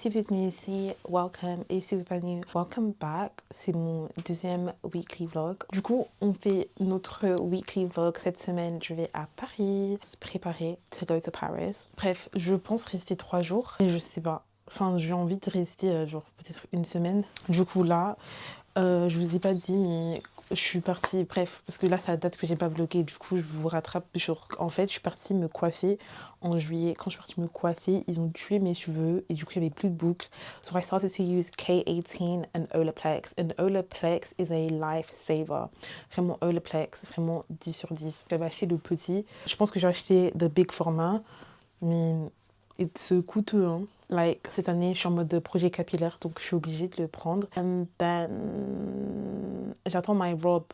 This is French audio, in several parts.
si vous êtes new ici, welcome. Et si vous n'êtes pas new, welcome back. C'est mon deuxième weekly vlog. Du coup, on fait notre weekly vlog. Cette semaine, je vais à Paris, se préparer to go to Paris. Bref, je pense rester 3 jours. Et je sais pas. Enfin, j'ai envie de rester genre peut-être une semaine. Du coup, là, je vous ai pas dit, mais je suis partie, bref, parce que là, ça date que j'ai pas vlogué, du coup, je vous rattrape. En fait, je suis partie me coiffer en juillet. Quand je suis partie me coiffer, ils ont tué mes cheveux et du coup, il n'y avait plus de boucles. So I started to use K18 and Olaplex. And Olaplex is a life saver. Vraiment, Olaplex, vraiment 10 sur 10. J'avais acheté le petit. Je pense que j'ai acheté the big format, mais it's coûteux, hein. Like, cette année, je suis en mode projet capillaire, donc je suis obligée de le prendre. And then, j'attends ma robe,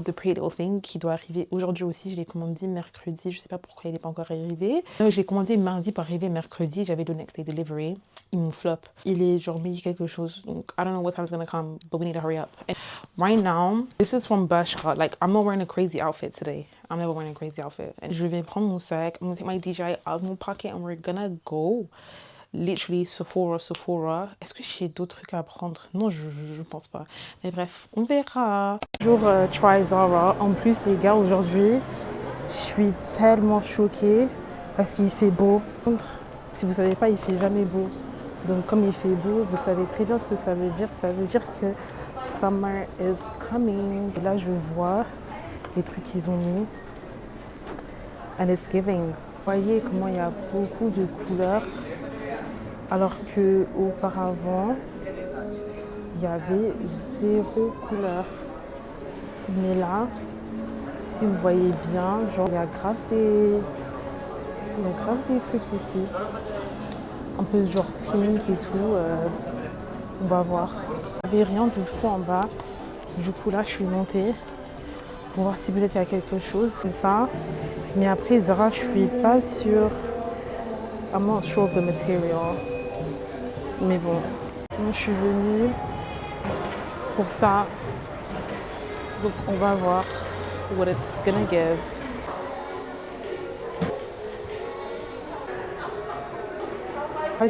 The Pretty Little Thing, qui doit arriver aujourd'hui aussi. Je l'ai commandé mercredi, je sais pas pourquoi il n'est pas encore arrivé. Je l'ai commandé mardi pour arriver mercredi, j'avais le next day delivery. Ils m'ont flop. Il est genre midi quelque chose, donc I don't know what time it's gonna come, but we need to hurry up. And right now, this is from Bershka. Like, I'm not wearing a crazy outfit today. I'm never wearing a crazy outfit. And je vais prendre mon sac, I'm gonna take my DJI Osmo pocket, and we're gonna go. Literally Sephora. Est-ce que j'ai d'autres trucs à prendre? Non, je pense pas. Mais bref, on verra. Toujours try Zara. En plus, les gars, aujourd'hui, je suis tellement choquée parce qu'il fait beau. Si vous savez pas, il fait jamais beau. Donc, comme il fait beau, vous savez très bien ce que ça veut dire. Ça veut dire que summer is coming. Et là, je vois les trucs qu'ils ont mis. And it's giving. Vous voyez comment il y a beaucoup de couleurs. Alors qu'auparavant, il y avait 0 couleur. Mais là, si vous voyez bien, genre il y a grave des trucs ici. Un peu genre pink et tout. On va voir. Il n'y avait rien de fou en bas. Du coup là, je suis montée pour voir si peut-être il y a quelque chose. C'est ça. Mais après Zara, je suis pas sûre. I'm not sure of the material. Mais bon, moi je suis venue pour ça. Donc on va voir what it's gonna give.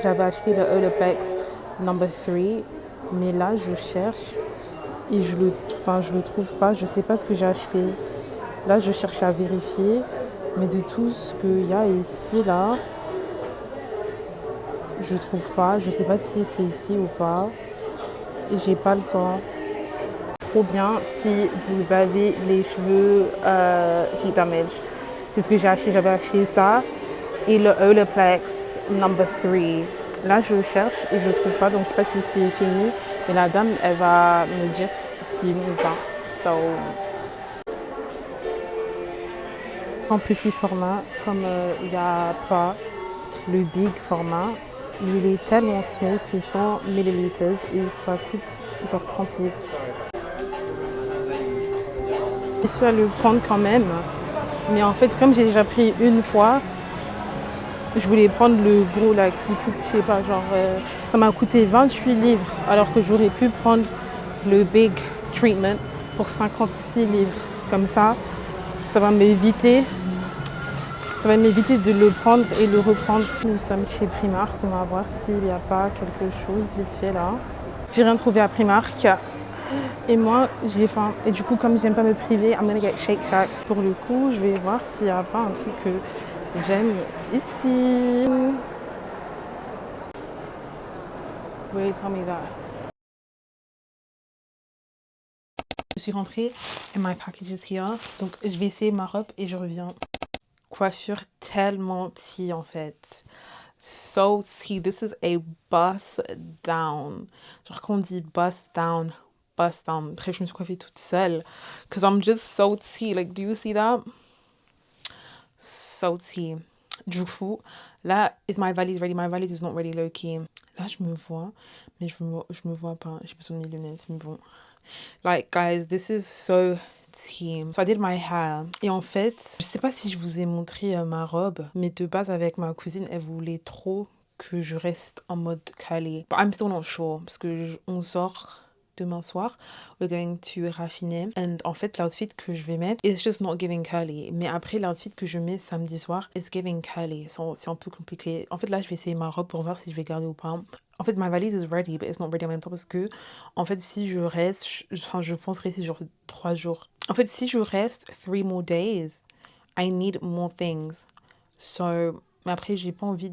J'avais acheté le Olaplex number 3, mais là je cherche et je le trouve pas. Je sais pas ce que j'ai acheté. Là je cherche à vérifier, mais de tout ce qu'il y a ici là, je trouve pas. Je sais pas si c'est ici ou pas. Et j'ai pas le temps. Trop bien si vous avez les cheveux heat damaged. C'est ce que j'ai acheté. J'avais acheté ça et le Olaplex number 3. Là je cherche et je ne trouve pas, donc je sais pas si c'est fini. Et la dame elle va me dire si ou pas. So, en petit format, comme il n'y a pas le big format, il est tellement smooth, c'est 100 ml et ça coûte genre 30 livres. Je suis à le prendre quand même, mais en fait comme j'ai déjà pris une fois, je voulais prendre le gros là qui coûte, je sais pas, genre ça m'a coûté 28 livres alors que j'aurais pu prendre le big treatment pour 56 livres. Comme ça va m'éviter de le prendre et le reprendre. Nous sommes chez Primark, on va voir s'il n'y a pas quelque chose vite fait là. J'ai rien trouvé à Primark. Et moi, j'ai faim. Et du coup, comme j'aime pas me priver, I'm gonna get Shake Shack. Pour le coup, je vais voir s'il n'y a pas un truc que j'aime ici. Wait, tell me that. Je suis rentrée and my package is here. Donc, je vais essayer ma robe et je reviens. Coiffure tellement tea en fait. So tea. This is a bust down. Genre, quand on dit bust down. Après, je me suis coiffée toute seule. Because I'm just so tea. Like, do you see that? So tea. Du coup, là, is my valise ready? My valise is not ready, low-key. Là, je me vois, mais je me vois pas. J'ai besoin de mes lunettes, mais bon. Like, guys, this is so tea. So I did my hair. Et en fait, je sais pas si je vous ai montré ma robe, mais de base, avec ma cousine, elle voulait trop que je reste en mode curly. But I'm still not sure, parce que on sort demain soir, we're going to raffiner. And en fait, l'outfit que je vais mettre, it's just not giving curly. Mais après, l'outfit que je mets samedi soir, it's giving curly. C'est un peu compliqué. En fait, là, je vais essayer ma robe pour voir si je vais garder ou pas. En fait, ma valise is ready, but it's not ready en même temps parce que, en fait, si je reste, je pense rester genre 3 jours. En fait, si je reste 3 more days, I need more things. So, mais après, j'ai pas envie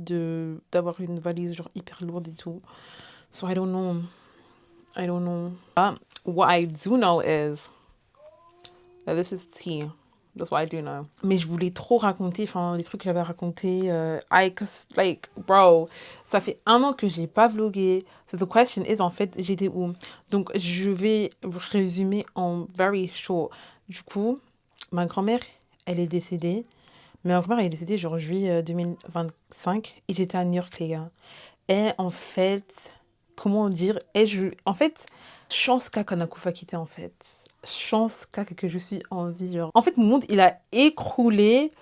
d'avoir une valise genre hyper lourde et tout. So, I don't know. I don't know. What I do know is that this is tea. That's what I do know. Mais je voulais trop raconter, enfin, les trucs que j'avais racontés. Cause, like, bro, ça fait 1 an que j'ai pas vlogué. So the question is, en fait, j'étais où? Donc, je vais résumer en very short. Du coup, ma grand-mère, elle est décédée. Mais ma grand-mère, elle est décédée genre juillet 2025. Et j'étais à New York, les gars. Et en fait, comment dire? En fait, chance qu'a Kanakufa quitté, en fait. Chance qu'a que je suis en vie, genre. En fait, mon monde, il a écroulé.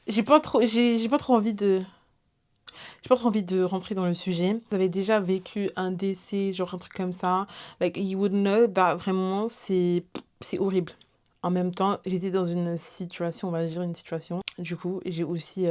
J'ai pas trop envie de... J'ai pas trop envie de rentrer dans le sujet. Vous avez déjà vécu un décès, genre un truc comme ça. Like, you would know that vraiment, c'est horrible. En même temps, j'étais dans une situation, on va dire une situation. Du coup, j'ai aussi...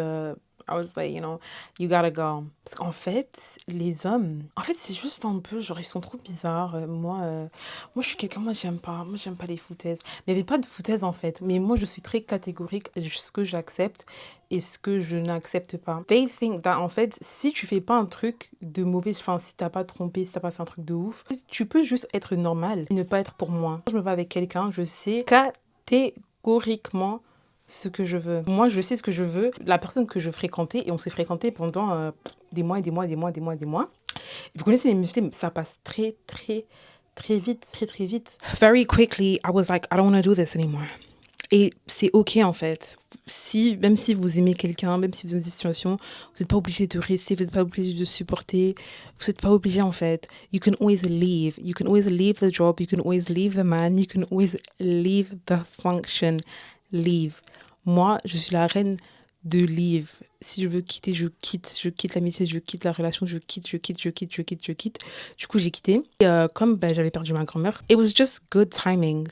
I was like, you gotta go. Parce qu'en fait, les hommes... En fait, c'est juste un peu... Genre, ils sont trop bizarres. Moi, je suis quelqu'un... Moi, j'aime pas les foutaises. Mais il n'y avait pas de foutaises, en fait. Mais moi, je suis très catégorique. Ce que j'accepte et ce que je n'accepte pas. They think that, en fait, si tu fais pas un truc de mauvais... Enfin, si t'as pas trompé, si t'as pas fait un truc de ouf, tu peux juste être normal et ne pas être pour moi. Quand je me vais avec quelqu'un, je sais catégoriquement ce que je veux. Moi, je sais ce que je veux. La personne que je fréquentais, et on s'est fréquenté pendant des mois et des mois et des mois et des mois et des mois. Et vous connaissez les muscles, ça passe très, très, très vite, très, très vite. Very quickly, I was like, I don't want to do this anymore. Et c'est ok en fait. Même si vous aimez quelqu'un, même si vous êtes dans une situation, vous n'êtes pas obligé de rester, vous n'êtes pas obligé de supporter, vous n'êtes pas obligé en fait. You can always leave. You can always leave the job, you can always leave the man, you can always leave the function. Leave. Moi, je suis la reine de leave. Si je veux quitter, je quitte. Je quitte l'amitié, je quitte la relation, je quitte. Du coup, j'ai quitté. Et comme j'avais perdu ma grand-mère, it was just good timing.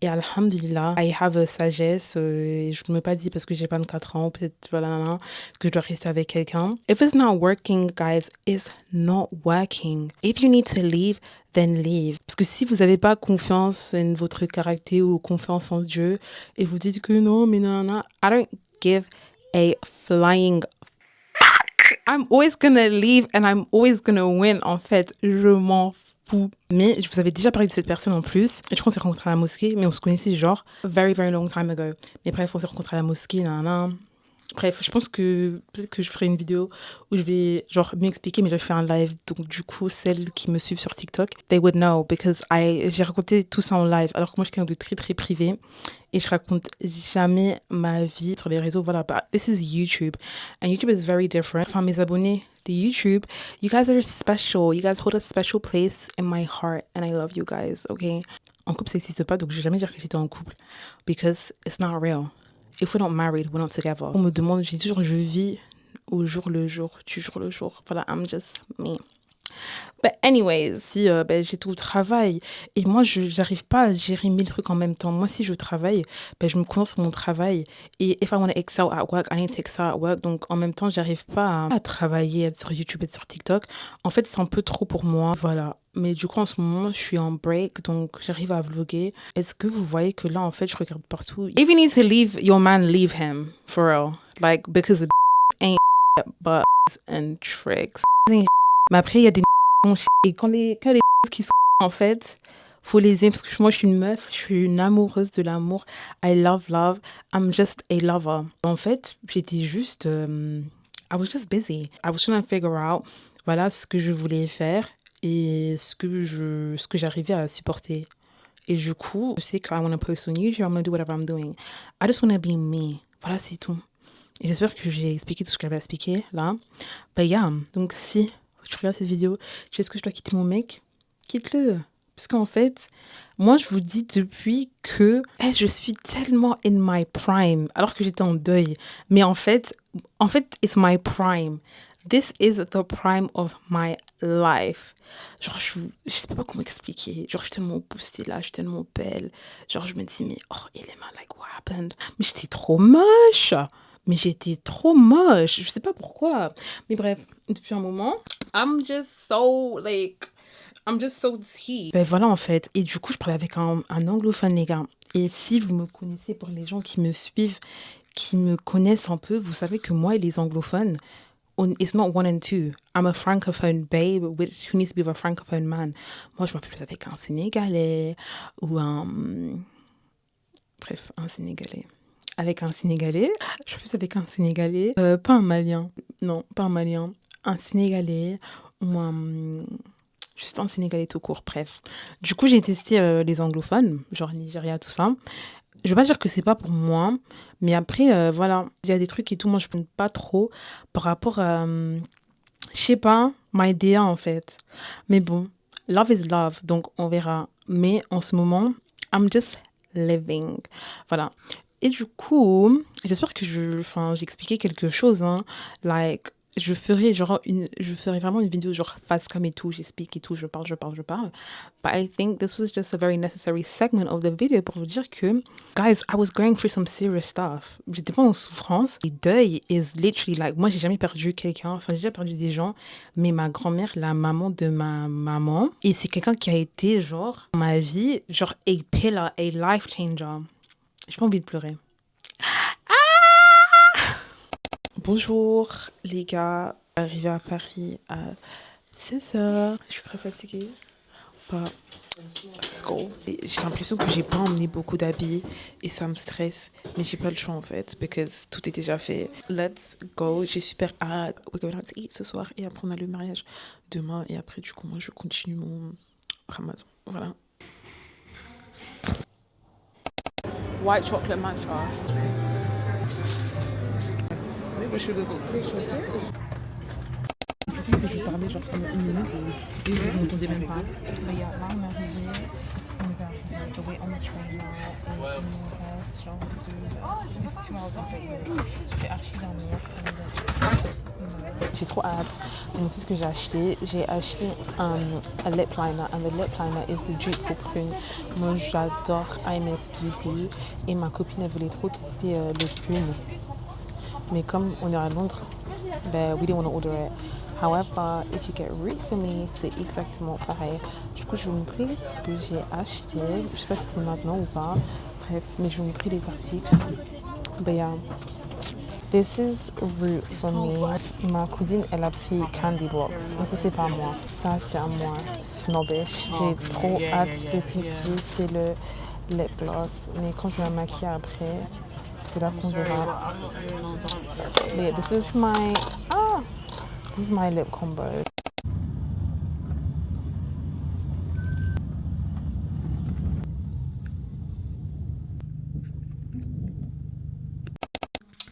Et alhamdulillah, I have a sagesse. Et je ne me pas dit parce que j'ai 24 ans, peut-être voilà, que je dois rester avec quelqu'un. If it's not working, guys, it's not working. If you need to leave, then leave. Parce que si vous n'avez pas confiance en votre caractère ou confiance en Dieu, et vous dites que non, mais non, I don't give a flying fuck. I'm always gonna leave and I'm always gonna win. En fait, je m'en fous. Mais je vous avais déjà parlé de cette personne en plus. Et je crois qu'on s'est rencontrés à la mosquée, mais on se connaissait genre very, very long time ago. Mais bref, on s'est rencontrés à la mosquée, nanana. Bref, je pense que peut-être que je ferai une vidéo où je vais genre mieux expliquer, mais je vais faire un live. Donc du coup, celles qui me suivent sur TikTok, they would know because j'ai raconté tout ça en live. Alors que moi, je suis quelqu'un de très très privé et je raconte jamais ma vie sur les réseaux. Voilà, but this is YouTube and YouTube is very different. Enfin, mes abonnés de YouTube, you guys are special. You guys hold a special place in my heart and I love you guys, okay? En couple, ça n'existe pas, donc je vais jamais dire que j'étais en couple because it's not real. If we're not married, we're not together. On me demande, j'ai toujours, je vis au jour le jour, du jour le jour. Voilà, I'm just me. But anyways, si j'étais au travail et moi, je n'arrive pas à gérer 1000 trucs en même temps. Moi, si je travaille, je me concentre sur mon travail. Et if I want to excel at work, I need to excel at work. Donc, en même temps, j'arrive pas à travailler, être sur YouTube, être sur TikTok. En fait, c'est un peu trop pour moi. Voilà. Mais du coup, en ce moment, je suis en break, donc j'arrive à vlogger. Est-ce que vous voyez que là, en fait, je regarde partout. If you need to leave your man, leave him. For real. Like, because it ain't but and tricks. Mais après, il y a des et quand les qui sont en fait, faut les aimer parce que moi, je suis une meuf, je suis une amoureuse de l'amour. I love love. I'm just a lover. En fait, j'étais juste... I was just busy. I was trying to figure out, voilà, ce que je voulais faire et ce que j'arrivais à supporter. Et du coup, je sais que I want to post on YouTube, I'm going to do whatever I'm doing. I just want to be me. Voilà, c'est tout. Et j'espère que j'ai expliqué tout ce que j'avais à expliquer là. But yeah, donc si tu regardes cette vidéo, tu sais ce que je dois quitter mon mec, quitte-le. Parce qu'en fait, moi je vous dis depuis que je suis tellement in my prime, alors que j'étais en deuil. Mais en fait, it's my prime. This is the prime of my life. Genre, je sais pas comment expliquer. Genre, je suis tellement boostée là, je suis tellement belle. Genre, je me dis, mais oh, Elena, like, what happened? Mais j'étais trop moche. mais j'étais trop moche. Je sais pas pourquoi. Mais bref, depuis un moment, I'm just so tea. Ben voilà, en fait. Et du coup, je parlais avec un anglophone, les gars. Et si vous me connaissez, pour les gens qui me suivent, qui me connaissent un peu, vous savez que moi et les anglophones, it's not one and two. I'm a francophone babe, which who needs to be with a francophone man. Moi, je me fais plus avec un Sénégalais ou bref, un Sénégalais. Avec un Sénégalais, je fais ça avec un Sénégalais, pas un Malien, non, pas un Malien, un Sénégalais ou juste un Sénégalais tout court, bref. Du coup, j'ai testé les anglophones, genre Nigeria, tout ça. Je veux pas dire que c'est pas pour moi, mais après, voilà, il y a des trucs et tout, moi je ne pas trop par rapport à, je sais pas, my idea en fait. Mais bon, love is love, donc on verra. Mais en ce moment, I'm just living. Voilà. Et du coup, j'espère que j'expliquais quelque chose, hein. Like, je ferai vraiment une vidéo genre face cam et tout, j'explique et tout, je parle. But I think this was just a very necessary segment of the video pour vous dire que, guys, I was going through some serious stuff. J'étais pas en souffrance. Et deuil is literally like, moi j'ai jamais perdu quelqu'un, enfin j'ai déjà perdu des gens, mais ma grand-mère, la maman de ma maman, et c'est quelqu'un qui a été genre, dans ma vie, genre a pillar, a life changer. J'ai pas envie de pleurer. Bonjour les gars, arrivé à Paris à 16h. Je suis très fatiguée. Let's go. J'ai l'impression que j'ai pas emmené beaucoup d'habits et ça me stresse, mais j'ai pas le choix en fait, parce que tout est déjà fait. Let's go. J'ai super hâte. We're going out to eat ce soir et après on a le mariage demain et après du coup moi je continue mon ramadan. Voilà. White chocolate matcha. Je parlais genre pendant une minute et vous n'entendez même pas. Mais là on est arrivé, on va arriver on the train now et il nous reste genre 2 heures. It's 2 hours and 30 minutes. J'ai archi dormir. J'ai trop hâte. Donc c'est ce que j'ai acheté. J'ai acheté un lip liner and the lip liner is the dupe for prune. Moi j'adore IMS Beauty et ma copine elle voulait trop tester le prune. Mais comme on est à Londres, ben we didn't want to order it. However, if you get Root for me, c'est exactement pareil. Du coup, je vais vous montrer ce que j'ai acheté. Je sais pas si c'est maintenant ou pas. Bref, mais je vais vous montrer les articles. But yeah, this is Root for me. Ma cousine, elle a pris Candy Box. Mais ça, c'est pas à moi. Ça, c'est à moi. Snobbish. J'ai trop hâte de tester. C'est le lip gloss. Mais quand je vais me maquiller après, c'est là qu'on verra. But yeah, this is my lip combo.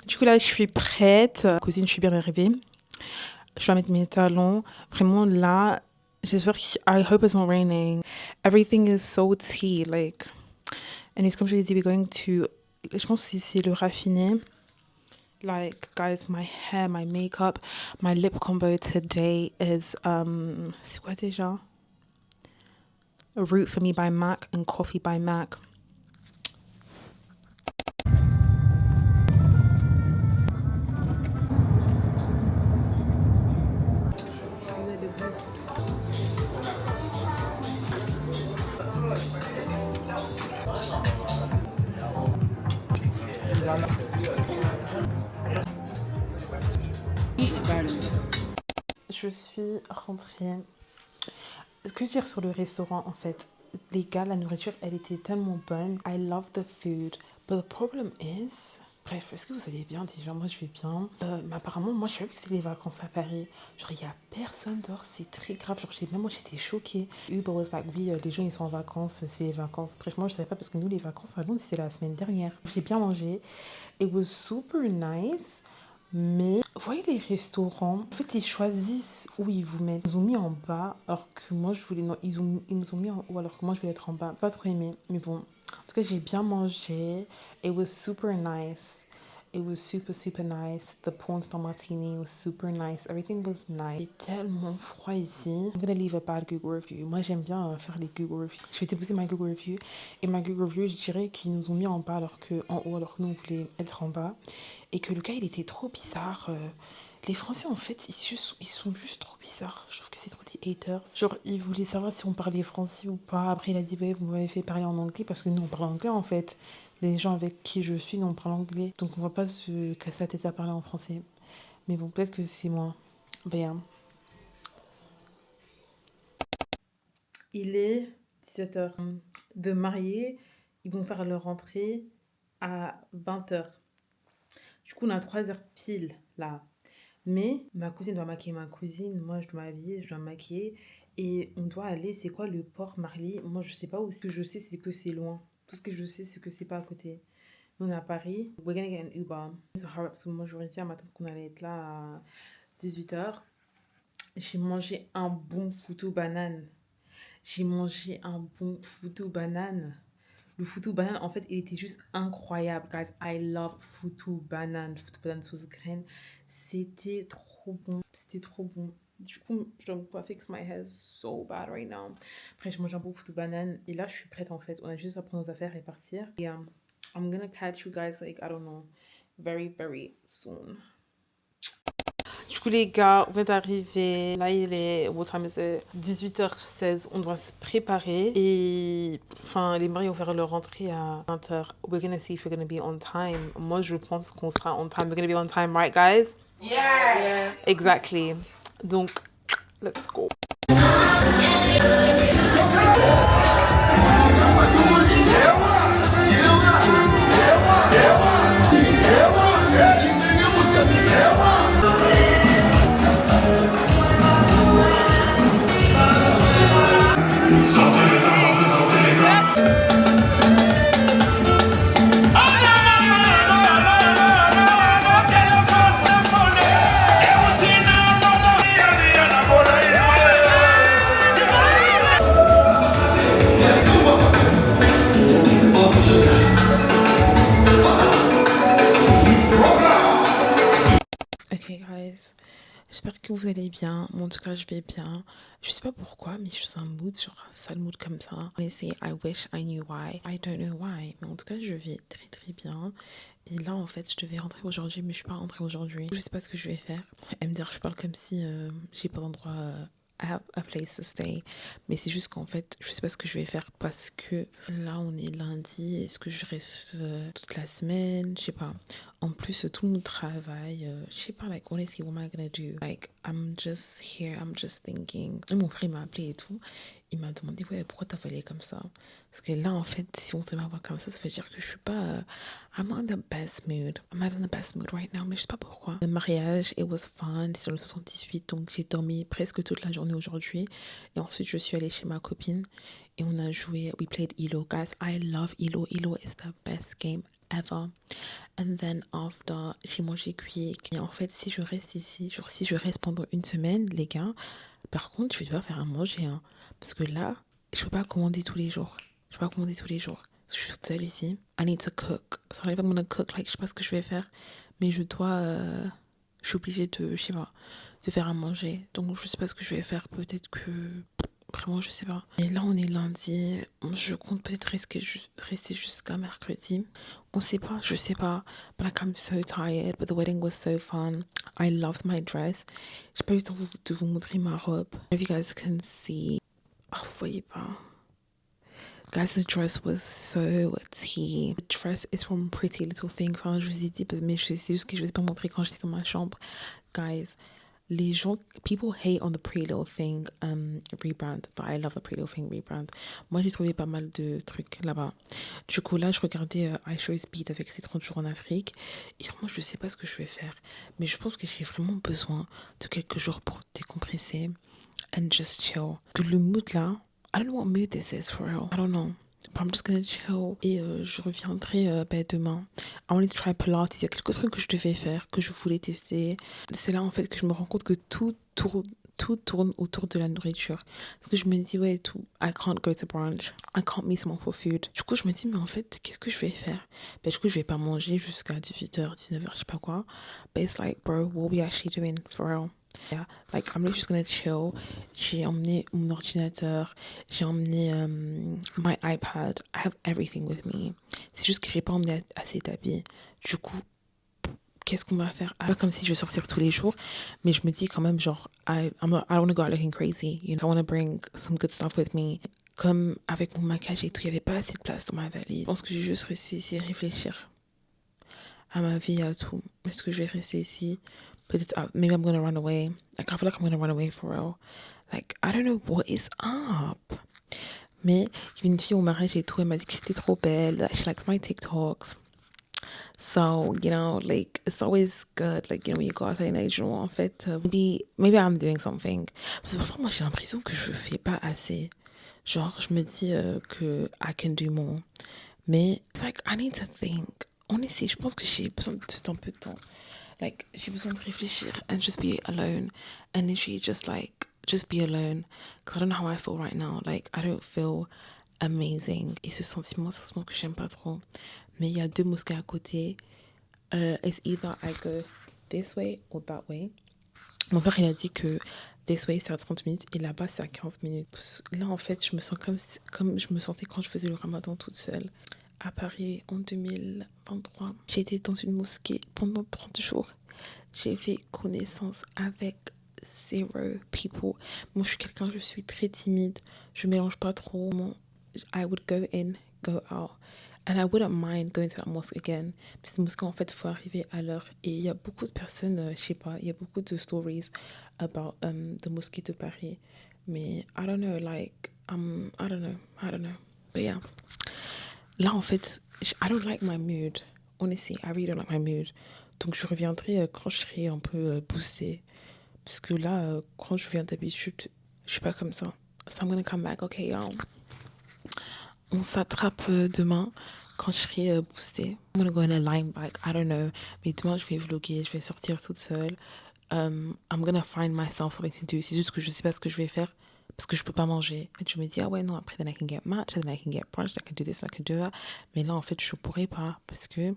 Du coup là je suis prête. Cousine, je suis bien arrivée. Je vais mettre mes talons. Vraiment là, j'espère I hope it's not raining. Everything is so tea, like. And it's comme je l'ai dit, we're going to. Je pense que c'est le raffiné. Like, guys, my hair, my makeup, my lip combo today is c'est quoi déjà? Root for Me by MAC and Coffee by MAC. Je suis rentrée. Ce que dire sur le restaurant en fait? Les gars, la nourriture, elle était tellement bonne. I love the food. But the problem is... Bref, est-ce que vous allez bien déjà? Moi, je vais bien. Mais apparemment, moi, je savais que c'était les vacances à Paris. Genre, il n'y a personne dehors. C'est très grave. Genre, même moi, j'étais choquée. Uber was like, oui, les gens, ils sont en vacances. C'est les vacances. Bref, moi, je savais pas parce que nous, les vacances à Londres, c'était la semaine dernière. J'ai bien mangé. It was super nice. Mais, vous voyez les restaurants, en fait, ils choisissent où ils vous mettent. Ils nous ont mis en bas, alors que moi, je voulais... Non, ils nous ont mis en haut, alors que moi, je voulais être en bas. Pas trop aimé, mais bon. En tout cas, j'ai bien mangé. It was super nice. It was super, super nice. The porn star martini was super nice. Everything was nice. Il est tellement froid ici. I'm gonna leave a bad Google review. Moi, j'aime bien faire les Google reviews. Je vais déposer ma Google review. Et ma Google review, je dirais qu'ils nous ont mis en bas en haut, alors que nous, on voulait être en bas. Et que le gars, il était trop bizarre. Les Français, en fait, ils sont juste trop bizarres. Je trouve que c'est trop des haters. Genre, il voulait savoir si on parlait français ou pas. Après, il a dit, ouais, vous m'avez fait parler en anglais parce que nous, on parle anglais, en fait. Les gens avec qui je suis, nous, on parle anglais. Donc, on va pas se casser la tête à parler en français. Mais bon, peut-être que c'est moi. Bien. Il est 17h. De mariés, ils vont faire leur rentrée à 20h. Du coup, on a 3 heures pile, là. Mais ma cousine doit maquiller ma cousine, moi je dois m'habiller, je dois me maquiller. Et on doit aller, c'est quoi le port Marly? Moi je sais pas où. Ce que je sais, c'est que c'est loin. Tout ce que je sais, c'est que c'est pas à côté. Nous, on est à Paris. We're gonna get an Uber. So hurry up, parce que moi j'aurais dit à ma tante qu'on allait être là à 18h. J'ai mangé un bon foutu banane. J'ai mangé un bon foutu banane. Le foutu banane, en fait, il était juste incroyable, guys. I love foutu banane sauce graine. C'était trop bon. C'était trop bon. Du coup, je dois me coiffer because my hair is so bad right now. Après, je mange un bon foutu banane. Et là, je suis prête, en fait. On a juste à prendre nos affaires et partir. Et I'm gonna catch you guys, like, I don't know, very, very soon. Du coup, les gars, on vient d'arriver. Là, il est, what time is it? 18h16. On doit se préparer. Et, enfin, les mariés vont faire leur rentrée à 20h. We're gonna see if we're gonna be on time. Moi, je pense qu'on sera on time. We're gonna be on time, right, guys? Yeah. Exactly. Donc, let's go. Ok, guys. J'espère que vous allez bien. Moi, en tout cas, je vais bien. Je sais pas pourquoi, mais je suis un mood, genre un sale mood comme ça. Honestly, I wish I knew why. I don't know why. Mais en tout cas, je vais très très bien. Et là, en fait, je devais rentrer aujourd'hui, mais je suis pas rentrée aujourd'hui. Je sais pas ce que je vais faire. Elle me dire, je parle comme si j'ai pas d'endroit have a place to stay. Mais c'est juste qu'en fait, je sais pas ce que je vais faire parce que là, on est lundi. Est-ce que je reste toute la semaine? Je sais pas. En plus, tout mon travail, je sais pas, like, honestly, what am I gonna do? Like, I'm just here, I'm just thinking. Et mon frère m'a appelé et tout. Il m'a demandé, ouais, pourquoi t'as volé comme ça? Parce que là, en fait, si on se met à voir comme ça veut dire que je suis pas... I'm not in the best mood. I'm not in the best mood right now, mais je sais pas pourquoi. Le mariage, it was fun, c'est sur le 78, donc j'ai dormi presque toute la journée aujourd'hui. Et ensuite, je suis allée chez ma copine et on a joué, we played ELO. Guys, I love ELO. ELO is the best game ever. And then after, j'ai mangé quick. Et en fait, si je reste ici, genre si je reste pendant une semaine, les gars, par contre, je vais devoir faire à manger. Hein, parce que là, je peux pas commander tous les jours. Je peux pas commander tous les jours. Parce que je suis toute seule ici. I need to cook. So if I'm gonna cook, like, je sais pas ce que je vais faire. Mais je dois... je suis obligée de, je sais pas, de faire à manger. Donc, je sais pas ce que je vais faire. Peut-être que... Vraiment, je sais pas. Et là, on est lundi. Je compte peut-être rester jusqu'à mercredi. On sait pas, je sais pas. But like, I'm so tired. But the wedding was so fun. I loved my dress. J'ai pas eu le temps de vous montrer ma robe. If you guys can see. Oh, vous voyez pas. Guys, the dress was so tea. The dress is from Pretty Little Thing. Enfin, je vous ai dit, mais c'est juste que je vous ai pas montré quand j'étais dans ma chambre. Guys, les gens, people hate on the Pretty Little Thing rebrand, but I love the Pretty Little Thing rebrand. Moi, j'ai trouvé pas mal de trucs là-bas. Du coup, là, je regardais iShow Speed avec ses 30 jours en Afrique. Et moi, je sais pas ce que je vais faire. Mais je pense que j'ai vraiment besoin de quelques jours pour décompresser and just chill. Que le mood là, I don't know what mood this is for real. I don't know. But I'm just gonna chill. Et je reviendrai demain. I wanted to try Pilates. Il y a quelques trucs que je devais faire, que je voulais tester. C'est là en fait que je me rends compte que tout tourne autour de la nourriture. Parce que je me dis, ouais, tout, I can't go to brunch. I can't meet someone for food. Du coup, je me dis, mais en fait, qu'est-ce que je vais faire? Du coup, je vais pas manger jusqu'à 18h, 19h, je sais pas quoi. But it's like, bro, what are we actually doing for real? Yeah, like, I'm literally just gonna chill. J'ai emmené mon ordinateur, j'ai emmené my iPad. I have everything with me. C'est juste que j'ai pas emmené assez d'habits. Du coup, qu'est-ce qu'on va faire? Pas comme si je vais sortir tous les jours, mais je me dis quand même, genre, I don't want to go out looking crazy. You know, I want to bring some good stuff with me. Comme avec mon maquillage et tout, il n'y avait pas assez de place dans ma valise. Je pense que j'ai juste resté ici réfléchir à ma vie, à tout. Est-ce que je vais rester ici? Peut-être, maybe I'm going to run away. Like, I feel like I'm going to run away for real. Like, I don't know what is up. Mais il y a une fille au mariage et tout, elle m'a dit que j'étais trop belle. That she likes my TikToks. So, you know, like, it's always good, like, you know, when you go outside and like, you know, en fait, maybe I'm doing something. Parce que parfois, moi, j'ai l'impression que je fais pas assez. Genre, je me dis que I can do more. Mais, it's like, I need to think. Honestly, je pense que j'ai besoin de un peu de temps. Like, j'ai besoin de réfléchir and just be alone. And literally just be alone. Because I don't know how I feel right now. Like, I don't feel amazing. Et ce sentiment, c'est un sentiment que j'aime pas trop. Mais il y a 2 mosquées à côté. It's either I go this way or that way. Mon père, il a dit que this way, c'est à 30 minutes et là-bas, c'est à 15 minutes. Là, en fait, je me sens comme je me sentais quand je faisais le ramadan toute seule. À Paris, en 2023, j'ai été dans une mosquée pendant 30 jours. J'ai fait connaissance avec 0 people. Moi, je suis très timide. Je mélange pas trop. I would go in, go out. And I wouldn't mind going to that mosque again. Parce que la mosquée, en fait, il faut arriver à l'heure. Et il y a beaucoup de personnes, je sais pas, il y a beaucoup de stories about the mosquée de Paris. Mais I don't know, like, I don't know. But yeah. Là, en fait, I don't like my mood. Honestly, I really don't like my mood. Donc, je reviendrai quand je serai un peu boostée. Parce que là, quand je viens d'habitude, je suis pas comme ça. So I'm gonna come back, okay, y'all. On s'attrape demain quand je serai boostée. I'm gonna go on a Lime bike, I don't know. Mais demain, je vais vlogger, je vais sortir toute seule. I'm gonna find myself something to do. C'est juste que je sais pas ce que je vais faire parce que je peux pas manger. Et je me dis, ah ouais, non, après, then I can get match, then I can get brunch, I can do this, I can do that. Mais là, en fait, je pourrais pas parce que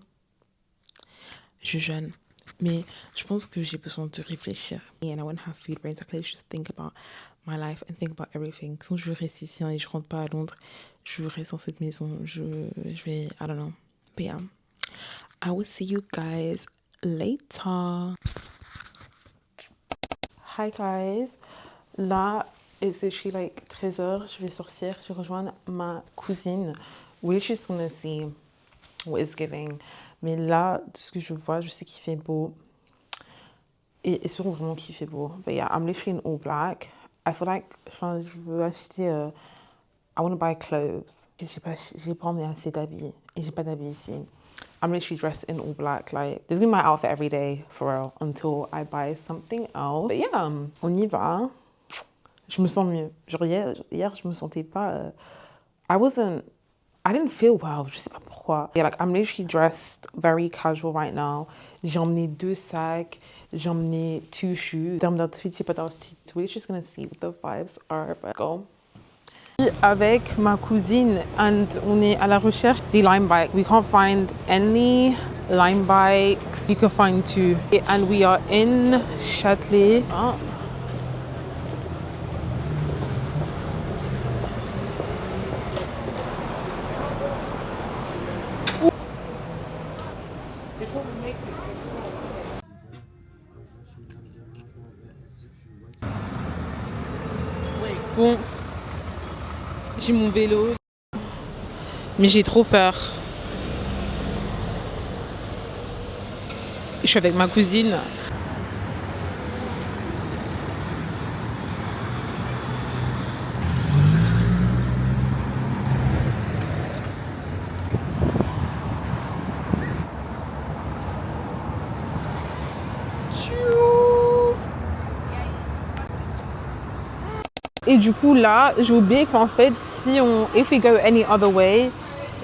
je jeûne. Mais je pense que j'ai besoin de réfléchir. And I won't have food brains. I can just think about my life and think about everything. Sinon, je reste ici et je rentre pas à Londres. Je reste dans cette maison. Je vais, I don't know. But yeah. I will see you guys later. Hi guys. Là, it's literally like 13h. Je vais sortir. Je vais rejoindre ma cousine. We're just gonna see what is giving. Mais là, de ce que je vois, je sais qu'il fait beau. Et espérons vraiment qu'il fait beau. But yeah, I'm literally in all black. I feel like, enfin, je veux acheter... I want to buy clothes. J'ai pas emmené assez d'habits. Et j'ai pas d'habits ici. I'm literally dressed in all black. Like, this is my outfit every day, for real, until I buy something else. But yeah, on y va. Je me sens mieux. Genre hier je me sentais pas... I didn't feel well, je sais pas pourquoi. Yeah, like I'm literally dressed very casual right now. J'ai emmené 2 sacs, j'ai emmené 2 shoes. En termes d'outfit, j'ai pas d'outfit. We're just gonna see what the vibes are, but go. Avec ma cousine, and on est à la recherche des Lime bikes. We can't find any Lime bikes. You can find 2. And we are in Châtelet. Oh. Bon, j'ai mon vélo, mais j'ai trop peur. Je suis avec ma cousine. Et Et du coup, là, j'ai oublié qu'en fait, si on... If we go any other way,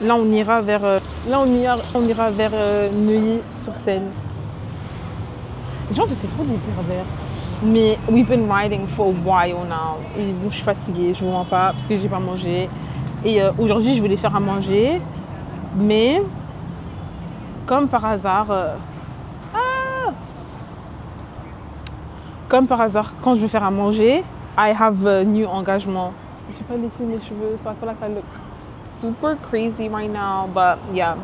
là, on ira vers... on ira vers Neuilly-sur-Seine. Les gens, c'est trop des pervers. Mais we've been riding for a while now. Et bon, je suis fatiguée, je vous mens pas, parce que j'ai pas mangé. Et aujourd'hui, je voulais faire à manger. Mais, comme par hasard... Comme par hasard, quand je vais faire à manger, I have a new engagement. J'ai pas laissé mes cheveux, so I feel like I look super crazy right now. But yeah,